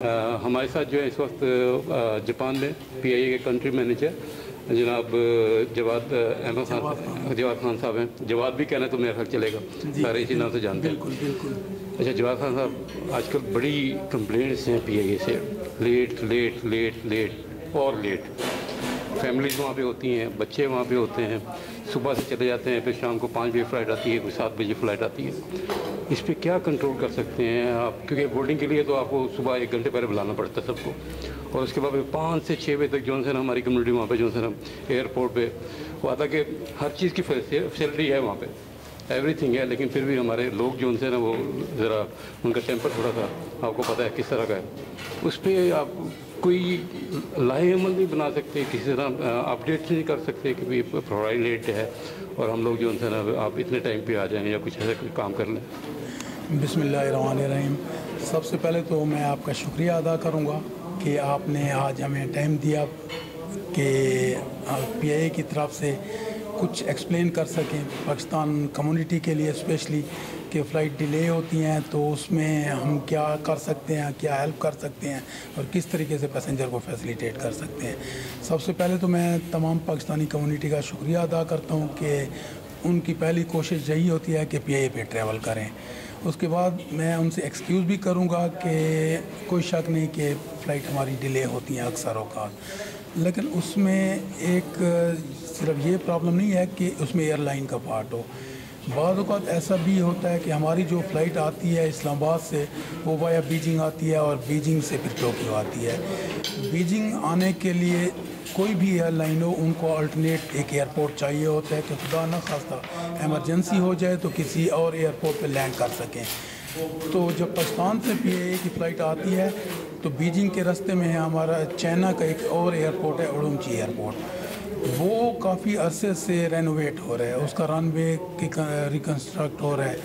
ہمارے ساتھ جو ہے اس وقت جاپان میں پی آئی اے کے کنٹری مینیجر جناب جواد احمد خان جواد خان صاحب ہیں. جواد بھی کہنا تو میرا خیال چلے گا, سارے اسی نام سے جانتے ہیں. بالکل. اچھا جواد خان صاحب, آج کل بڑی کمپلینٹس ہیں پی آئی اے سے, لیٹ اور لیٹ. فیملیز وہاں پہ ہوتی ہیں, بچے وہاں پہ ہوتے ہیں, صبح سے چلے جاتے ہیں, پھر شام کو 5 بجے فلائٹ آتی ہے, کوئی 7 بجے فلائٹ آتی ہے. اس پہ کیا کنٹرول کر سکتے ہیں آپ؟ کیونکہ بورڈنگ کے لیے تو آپ کو صبح 1 گھنٹے پہلے بلانا پڑتا ہے سب کو, اور اس کے بعد 5 سے 6 بجے تک جو ہے نا ہماری کمیونٹی وہاں پہ جو ہے نا ایئرپورٹ پہ وہ آتا کہ ہر چیز کی فیسلٹی ہے وہاں پہ, ایوری تھنگ ہے, لیکن پھر بھی ہمارے لوگ جو ان سے نا وہ ذرا ان کا ٹیمپر تھوڑا سا آپ کو پتہ ہے کس طرح کا ہے. اس پہ آپ کوئی لاہے عمل نہیں بنا سکتے, کسی طرح اپڈیٹ نہیں کر سکتے کہ بھی فلائٹ لیٹ ہے اور ہم لوگ جو ہے نا آپ اتنے ٹائم پہ آ جائیں یا کچھ ایسا کوئی کام کر لیں؟ بسم اللہ الرحمن الرحیم. سب سے پہلے تو میں آپ کا شکریہ ادا کروں گا کہ آپ نے آج ہمیں ٹائم دیا کہ پی آئی اے کی طرف سے کچھ ایکسپلین کر سکیں پاکستان کمیونٹی کے لیے, اسپیشلی کہ فلائٹ ڈیلے ہوتی ہیں تو اس میں ہم کیا کر سکتے ہیں, کیا ہیلپ کر سکتے ہیں اور کس طریقے سے پیسنجر کو فیسیلیٹیٹ کر سکتے ہیں. سب سے پہلے تو میں تمام پاکستانی کمیونٹی کا شکریہ ادا کرتا ہوں کہ ان کی پہلی کوشش یہی ہوتی ہے کہ پی آئی اے پہ ٹریول کریں. اس کے بعد میں ان سے ایکسکیوز بھی کروں گا کہ کوئی شک نہیں کہ فلائٹ ہماری ڈیلے ہوتی ہیں اکثر اوقات, لیکن اس میں ایک صرف یہ پرابلم نہیں ہے کہ اس میں ایئر لائن کا پارٹ ہو. بعض اوقات ایسا بھی ہوتا ہے کہ ہماری جو فلائٹ آتی ہے اسلام آباد سے وہ وایا بیجنگ آتی ہے اور بیجنگ سے پھر ٹوکیو آتی ہے. بیجنگ آنے کے لیے کوئی بھی ایئر لائن ہو ان کو الٹرنیٹ ایک ایئرپورٹ چاہیے ہوتا ہے کہ خدا نہ خواستہ ایمرجنسی ہو جائے تو کسی اور ایئرپورٹ پہ لینڈ کر سکیں. تو جب پاکستان سے پی آئی اے کی فلائٹ آتی ہے تو بیجنگ کے راستے میں ہے ہمارا چائنا کا ایک اور ایئرپورٹ ہے, اڑومچی ایئرپورٹ. وہ کافی عرصے سے رینوویٹ ہو رہا ہے, اس کا رن وے ریکنسٹرکٹ ہو رہا ہے.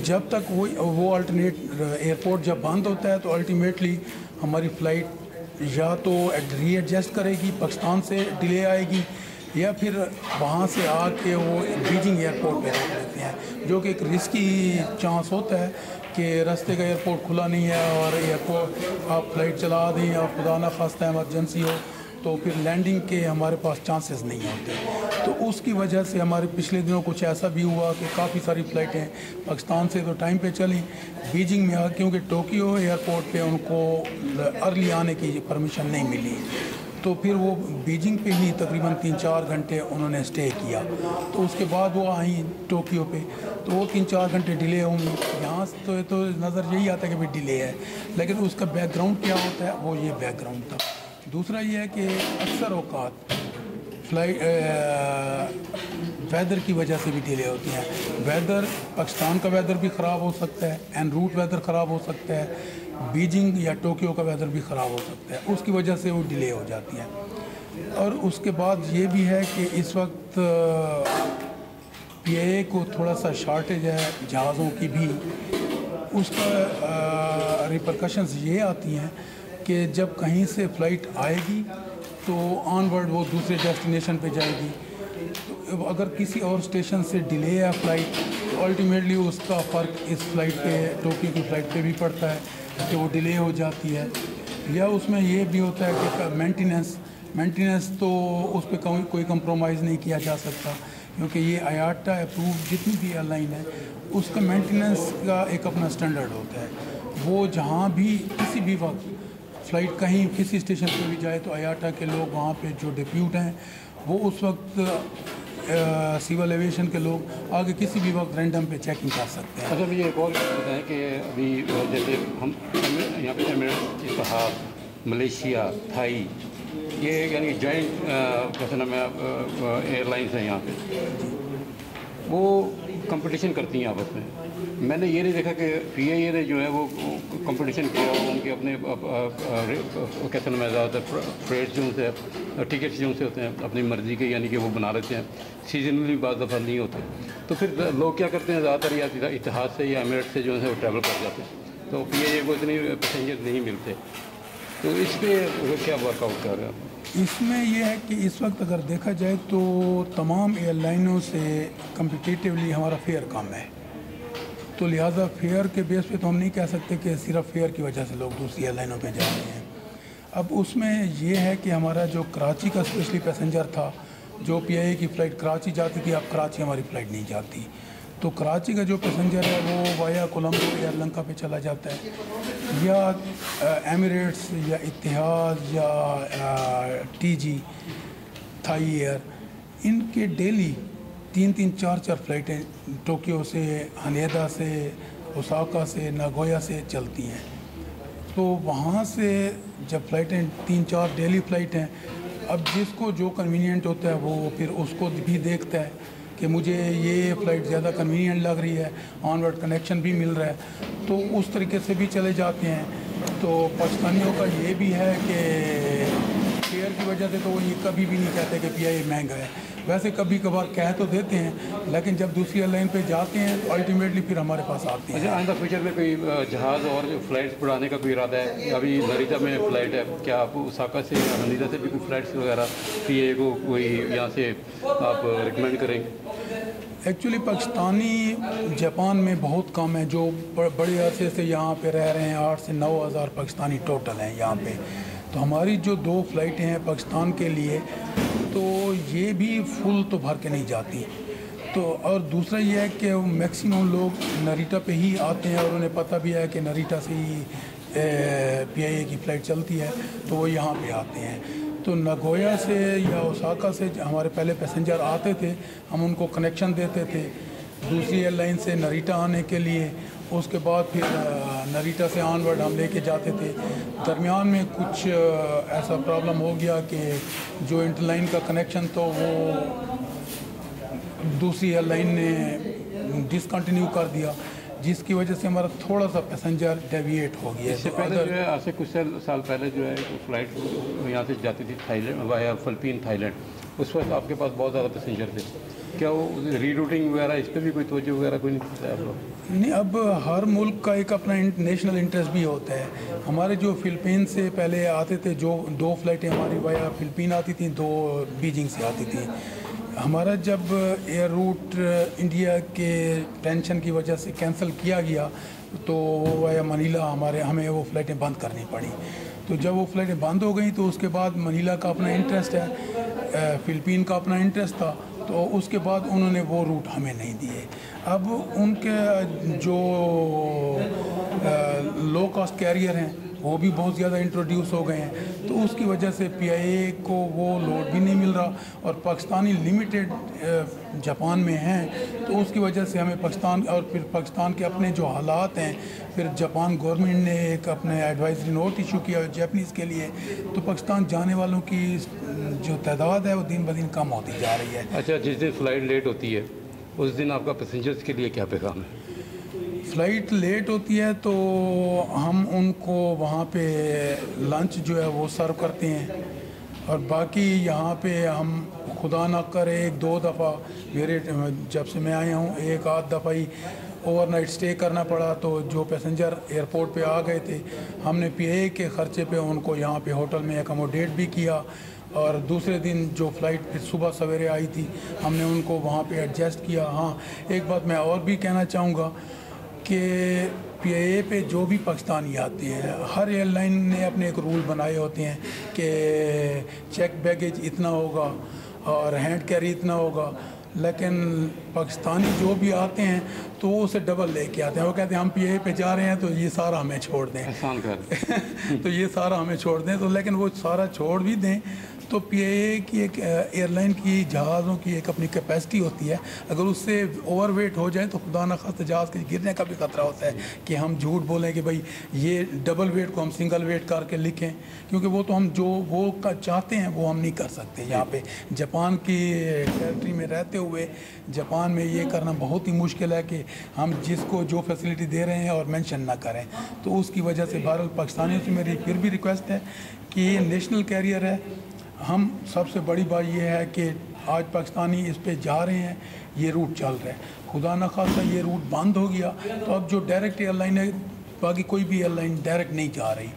جب تک وہ الٹرنیٹ ایئرپورٹ جب بند ہوتا ہے تو الٹیمیٹلی ہماری فلائٹ یا تو ری ایڈجسٹ کرے گی, پاکستان سے ڈیلے آئے گی, یا پھر وہاں سے آ کے وہ بیجنگ ایئرپورٹ پہ روک لیتے ہیں, جو کہ ایک رسکی چانس ہوتا ہے کہ راستے کا ایئرپورٹ کھلا نہیں ہے اور ایئرپورٹ آپ فلائٹ چلا دیں اور خدا نہ خواستہ ایمرجنسی ہو تو پھر لینڈنگ کے ہمارے پاس چانسز نہیں ہوتے. تو اس کی وجہ سے ہمارے پچھلے دنوں کچھ ایسا بھی ہوا کہ کافی ساری فلائٹیں پاکستان سے تو ٹائم پہ چلیں, بیجنگ میں کیونکہ ٹوکیو ایئرپورٹ پہ ان کو ارلی آنے کی پرمیشن نہیں ملی تو پھر وہ بیجنگ پہ ہی تقریباً 3-4 گھنٹے انہوں نے اسٹے کیا. تو اس کے بعد وہ آئیں ٹوکیو پہ تو وہ 3-4 گھنٹے ڈیلے ہوں گے. یہاں تو نظر یہی آتا ہے کہ بھائی ڈیلے ہے, لیکن اس کا بیک گراؤنڈ کیا ہوتا ہے وہ یہ بیک گراؤنڈ تھا. دوسرا یہ ہے کہ اکثر اوقات فلائٹ ویدر کی وجہ سے بھی ڈیلے ہوتی ہیں. ویدر پاکستان کا ویدر بھی خراب ہو سکتا ہے, این روٹ ویدر خراب ہو سکتا ہے, بیجنگ یا ٹوکیو کا ویدر بھی خراب ہو سکتا ہے, اس کی وجہ سے وہ ڈیلے ہو جاتی ہیں. اور اس کے بعد یہ بھی ہے کہ اس وقت پی آئی اے کو تھوڑا سا شارٹیج ہے جہازوں کی بھی. اس کا ریپرکشنز یہ آتی ہیں کہ جب کہیں سے فلائٹ آئے گی تو آن ورڈ وہ دوسرے ڈیسٹینیشن پہ جائے گی, تو اگر کسی اور اسٹیشن سے ڈیلے ہے فلائٹ تو الٹیمیٹلی اس کا فرق اس فلائٹ پہ ٹوکیو کی فلائٹ پہ بھی پڑتا ہے کہ وہ ڈیلے ہو جاتی ہے. یا اس میں یہ بھی ہوتا ہے کہ مینٹیننس تو اس پہ کوئی کمپرومائز نہیں کیا جا سکتا, کیونکہ یہ آیاٹا اپروو جتنی بھی ایئر لائن ہے اس کا مینٹیننس کا ایک اپنا اسٹینڈرڈ ہوتا ہے. وہ جہاں بھی کسی بھی وقت فلائٹ کہیں کسی اسٹیشن پہ بھی جائے تو آیاٹا کے لوگ وہاں پہ جو ڈپیوٹ ہیں وہ اس وقت سول ایویشن کے لوگ آگے کسی بھی وقت رینڈم پہ چیکنگ کر سکتے ہیں. اچھا, یہ ایک اور بتائیں کہ ابھی جیسے ہم یہاں پہ ایمریٹس, اتحاد, ملیشیا, تھائی, یہ یعنی جوائنٹ کیسے نام ہے ایئر لائنس ہیں یہاں پہ, وہ کمپٹیشن کرتی ہیں آپس میں. میں نے یہ نہیں دیکھا کہ پی آئی اے نے جو ہے وہ کمپٹیشن کیا, ان کے اپنے کیسے نام ہے زیادہ تر فریٹس جو سے ٹکٹس جو سے ہوتے ہیں اپنی مرضی کے, یعنی کہ وہ بنا لیتے ہیں, سیزنلی بعض دفعہ نہیں ہوتے. تو پھر لوگ کیا کرتے ہیں زیادہ تر یا اتحاد سے یا ایمریٹ سے جو ہے وہ ٹریول کر جاتے ہیں, تو پی آئی اے کو اتنے پیسنجر نہیں ملتے. تو اس پہ کیا ورک آؤٹ کر رہے ہیں؟ اس میں یہ ہے کہ اس وقت اگر دیکھا جائے تو تمام ایئر لائنوں سے کمپٹیٹیولی ہمارا فیئر کم ہے. तो लिहाजा फेयर के बेस पे तो हम नहीं कह सकते कि सिर्फ फेयर की वजह से लोग दूसरी एयरलाइनों पे जा रहे हैं। अब उसमें ये है कि हमारा जो कराची का स्पेशली पैसेंजर था, जो PIA की फ़्लाइट कराची जाती थी, अब कराची हमारी फ़्लाइट नहीं जाती, तो कराची का जो पैसेंजर है वो वाया कोलंबो या लंका पे चला जाता है, या एमिरेट्स या इत्तेहाद या TG थाई एयर, इनके डेली 3-3, 4-4 फ़्लाइटें टोक्यो से, हनेदा से, ओसाका से, नागोया से चलती हैं। तो वहाँ से जब फ़्लाइटें 3-4 डेली फ़्लाइट हैं, अब जिसको जो कन्वीनियंट होता है वो फिर उसको भी देखता है कि मुझे ये फ़्लाइट ज़्यादा कन्वीनियंट लग रही है, ऑनवर्ड कनेक्शन भी मिल रहा है, तो उस तरीके से भी चले जाते हैं। तो पाकिस्तानियों का ये भी है कि फेयर की वजह से तो वो ये कभी भी नहीं कहते कि PIA महंगा है। वैसे कभी कभार कह तो देते हैं, लेकिन जब दूसरी एयरलाइन पे जाते हैं तो अल्टीमेटली फिर हमारे पास आते हैं। अच्छा, आइंदा फ्यूचर में कोई जहाज़ और फ़्लाइट्स बढ़ाने का कोई इरादा है? अभी नरीता में फ़्लाइट है, क्या आप ओसाका से या हनीदा से भी कोई फ़्लाइट्स वगैरह PIA को कोई यहाँ से आप रिकमेंड करेंगे? एक्चुअली पाकिस्तानी जापान में बहुत कम है, जो बड़े अरसे से यहाँ पे रह रहे हैं। 8 से 9 हज़ार पाकिस्तानी टोटल हैं यहाँ पे। तो हमारी जो 2 फ़्लाइटें हैं पाकिस्तान के लिए, तो ये भी फुल तो भर के नहीं जाती। तो और दूसरा ये है कि मैक्सिमम लोग नरीटा पे ही आते हैं, और उन्हें पता भी है कि नरीटा से ही PIA की फ़्लाइट चलती है, तो वो यहाँ पे आते हैं। तो नागोया से या ओसाका से हमारे पहले पैसेंजर आते थे, हम उनको कनेक्शन देते थे दूसरी एयरलाइन से नरीटा आने के लिए। उसके बाद फिर नरीटा से ऑनवर्ड हम लेके जाते थे। दरमियान में कुछ ऐसा प्रॉब्लम हो गया कि जो इंटरलाइन का कनेक्शन तो वो दूसरी एयरलाइन ने डिसकंटिन्यू कर दिया, जिसकी वजह से हमारा थोड़ा सा पैसेंजर डेविएट हो गया। इससे पहले जो है, आज से कुछ साल पहले जो है फ़्लाइट यहाँ से जाती थी थाईलैंड वाया फ़िलिपीन थाईलैंड, उस वक्त आपके पास बहुत ज़्यादा पैसेंजर थे। क्या वो रीरूटिंग वगैरह इस पर भी कोई तवज्जो वगैरह कोई नहीं करता है आप लोग? नहीं, अब हर मुल्क का एक अपना नेशनल इंटरेस्ट भी होता है। हमारे जो फ़िलिपीन से पहले आते थे, जो 2 फ़्लाइटें हमारी वाया फ़िलिपीन आती थी, 2 बीजिंग से आती थी। हमारा जब एयर रूट इंडिया के टेंशन की वजह से कैंसिल किया गया, तो वाया मनीला हमें वो फ़्लाइटें बंद करनी पड़ी। तो जब वो फ़्लाइटें बंद हो गई, तो उसके बाद मनीला का अपना इंटरेस्ट है, फ़िलिपीन का अपना इंटरेस्ट था, तो उसके बाद उन्होंने वो रूट हमें नहीं दिए। अब उनके जो लो कॉस्ट कैरियर हैं वो भी बहुत ज़्यादा इंट्रोड्यूस हो गए हैं, तो उसकी वजह से PIA को वो लोड भी नहीं मिल रहा, और पाकिस्तानी लिमिटेड जापान में हैं, तो उसकी वजह से हमें पाकिस्तान, और फिर पाकिस्तान के अपने जो हालात हैं, फिर जापान गवर्नमेंट ने एक अपने एडवाइजरी नोट इशू किया जापानीज़ के लिए, तो पाकिस्तान जाने वालों की जो तादाद है वो दिन ब दिन कम होती जा रही है। अच्छा, जिस दिन फ़्लाइट लेट होती है उस दिन आपका पैसेंजर्स के लिए क्या पैगाम है? फ़्लाइट लेट होती है तो हम उनको वहाँ पे लंच जो है वो सर्व करते हैं, और बाकी यहाँ पे हम खुदा ना करे 1-2 दफ़ा, मेरे जब से मैं आया हूँ 1-8 दफ़ा ही ओवरनाइट स्टे करना पड़ा। तो जो पैसेंजर एयरपोर्ट पे आ गए थे, हमने PIA के ख़र्चे पे उनको यहाँ पे होटल में एकोमोडेट भी किया, और दूसरे दिन जो फ़्लाइट फिर सुबह सवेरे आई थी, हमने उनको वहाँ पे एडजस्ट किया। हाँ, एक बात मैं और भी कहना चाहूँगा कि PIA पे जो भी पाकिस्तानी आते हैं, हर एयरलाइन ने अपने एक रूल बनाए होते हैं कि चेक बैगेज इतना होगा और हैंड कैरी इतना होगा, लेकिन पाकिस्तानी जो भी आते हैं तो वो उसे डबल लेके आते हैं। वो कहते हैं हम PIA पे जा रहे हैं तो ये सारा हमें छोड़ दें, एहसान कर तो ये सारा हमें छोड़ दें, तो लेकिन वो सारा छोड़ भी दें तो PIA की एक एयरलाइन की जहाज़ों की एक अपनी कैपेसिटी होती है, अगर उससे ओवरवेट हो जाए तो खुदा न खास्ता जहाज़ के गिरने का भी खतरा होता है कि हम झूठ बोलें कि भाई ये डबल वेट को हम सिंगल वेट करके लिखें, क्योंकि वो तो हम जो वो चाहते हैं वो हम नहीं कर सकते। यहाँ पे जापान की टेरिटरी में रहते हुए जापान में ये करना बहुत ही मुश्किल है कि हम जिसको जो फैसिलिटी दे रहे हैं और मेंशन ना करें, तो उसकी वजह से बहरहाल पाकिस्तानियों से मेरी फिर भी रिक्वेस्ट है कि ये नेशनल कैरियर है। हम सबसे बड़ी बात यह है कि आज पाकिस्तानी इस पे जा रहे हैं, ये रूट चल रहा है, खुदा न खास्ता ये रूट बंद हो गया तो अब जो डायरेक्ट एयरलाइन है, बाकी कोई भी एयरलाइन डायरेक्ट नहीं जा रही,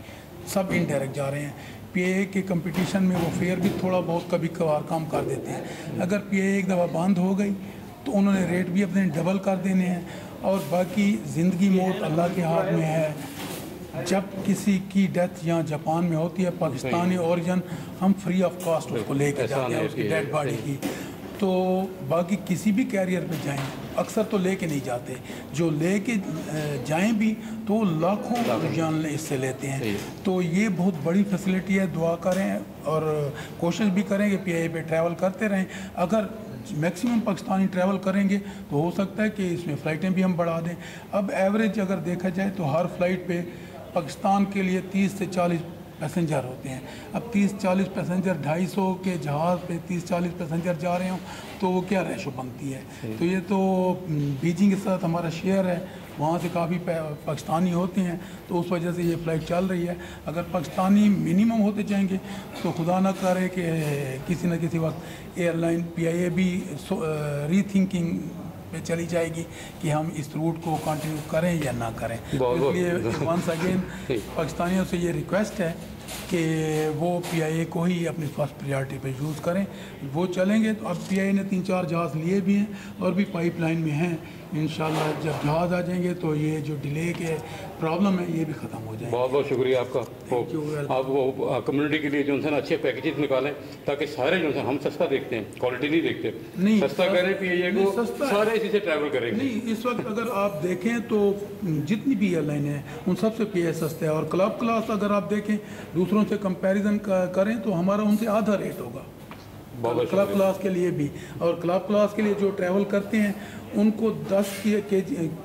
सब इनडायरेक्ट जा रहे हैं। PIA के कंपटीशन में वो फेयर भी थोड़ा बहुत कभी कभार कम कर देते हैं। अगर PIA एक दफ़ा बंद हो गई तो उन्होंने रेट भी अपने डबल कर देने हैं। और बाकी ज़िंदगी मौत अल्लाह के हाथ में है। जब किसी की डेथ यहाँ जापान में होती है पाकिस्तानी ओरिजिन, हम फ्री ऑफ कॉस्ट उसको लेके जाते हैं उसकी डेड बॉडी की। तो बाकी किसी भी कैरियर पे जाएं, अक्सर तो लेके नहीं जाते, जो लेके जाएं भी तो लाखों जान इससे लेते हैं। तो ये बहुत बड़ी फैसिलिटी है। दुआ करें और कोशिश भी करें कि PIA पे ट्रैवल करते रहें। अगर मैक्सिमम पाकिस्तानी ट्रैवल करेंगे तो हो सकता है कि इसमें फ़्लाइटें भी हम बढ़ा दें। अब एवरेज अगर देखा जाए तो हर फ्लाइट पे पाकिस्तान के लिए 30 से 40 पैसेंजर होते हैं। अब 30-40 पैसेंजर, 250 के जहाज़ पे 30-40 पैसेंजर जा रहे हों तो वो क्या रेशो बनती है। तो ये तो बीजिंग के साथ हमारा शेयर है, वहाँ से काफ़ी पाकिस्तानी होते हैं, तो उस वजह से ये फ़्लाइट चल रही है। अगर पाकिस्तानी मिनिमम होते जाएंगे तो खुदा ना करे कि किसी न किसी वक्त एयरलाइन PIA भी रीथिंकिंग पे चली जाएगी कि हम इस रूट को कंटिन्यू करें या ना करें। इसलिए वंस अगेन पाकिस्तानियों से ये रिक्वेस्ट है कि वो PIA को ही अपनी फर्स्ट प्रायोरिटी पे यूज़ करें। वो चलेंगे तो अब PIA ने 3-4 जहाज़ लिए भी हैं और भी पाइपलाइन में हैं। इंशाल्लाह जब जहाज़ आ जाएंगे तो ये जो डिले के प्रॉब्लम है ये भी ख़त्म हो जाएगी। बहुत बहुत शुक्रिया आपका। आप वो कम्युनिटी के लिए जो है ना अच्छे पैकेजेस निकालें ताकि सारे जो है हम सस्ता देखते हैं, क्वालिटी नहीं देखते। नहीं, सस्ता करें PIA को, सारे इसी से ट्रैवल करेंगे। नहीं, इस वक्त अगर आप देखें तो जितनी भी एयरलाइन है उन सबसे PIA सस्ता है। और क्लब क्लास अगर आप देखें दूसरों से कंपैरिजन करें तो हमारा उनसे आधा रेट होगा क्लब क्लास के लिए भी। और क्लब क्लास के लिए जो ट्रैवल करते हैं उनको 10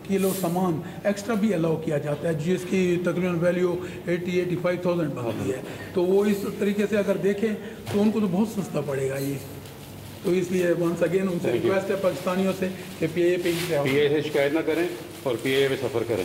किलो सामान एक्स्ट्रा भी अलाउ किया जाता है जिसकी तकरीबन वैल्यू 80-85,000 बनती है। तो वो इस तरीके से अगर देखें तो उनको तो बहुत सस्ता पड़ेगा ये। तो इसलिए वंस अगेन उनसे रिक्वेस्ट है पाकिस्तानियों से कि PIA पे ही PIA से शिकायत ना करें और PIA पे सफ़र करें।